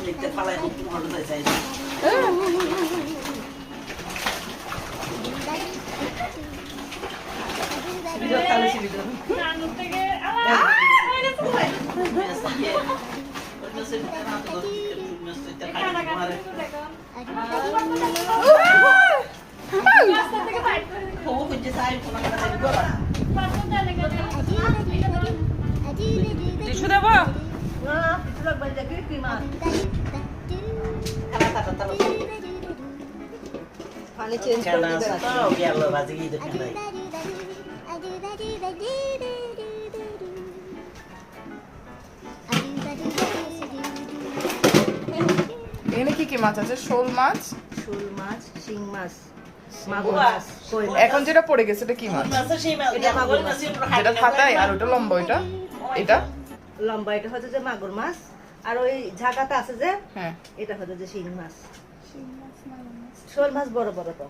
লিখতে ফালাই খুব মনে হয় চাই ভিডিও তাহলে ভিডিও নানু থেকে আরে তো ভাই টিস্যু দেবো পানি চেঞ্জ করে দিবেন এখানে কি কি মাছ আছে? শোল মাছ, শোল মাছ, শিং মাছ, মাগুর মাছ, কই মাছ। এখন যেটা পড়ে গেছে এটা কি মাছ? এটা মাগুর মাছ। যেটা থাকায় আর ওটা লম্বা, ওইটা এটা লম্বা এটা হচ্ছে যে মাগুর মাছ, আর ওই ঝাঁকাটা আছে যে হ্যাঁ এটা হচ্ছে যে শিং মাছ। শোল মাছ বড় বড় তো।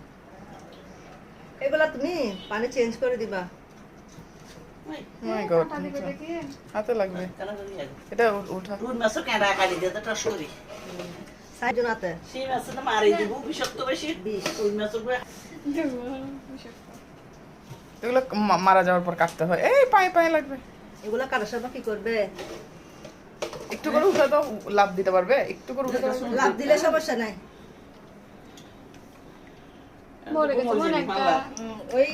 এগুলা তুমি পানি চেঞ্জ করে দিবা। মাই গড, হাতে লাগবে এটা। ওঠা রুই মাছও কেঁদা কালি দিয়ে তো টস করি সাইজন আতে সেই মাছটা তো মারি দিব বিষাক্ত বেশি বিষ রুই মাছের উপরে এগুলো মারা যাওয়ার পর কাটতে হয়। এই পায়ে পায়ে লাগবে। এগুলা কাটার সময় কি করবে? একটু করে উঠে দাও, লাভ দিতে পারবে? একটু করে উঠে দাও। লাভ দিলে সমস্যা নাই। ওই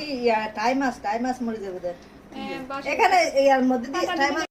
টাই মাছ মরে যাবে। এখানে এর মধ্যে দিয়ে টাই মাছ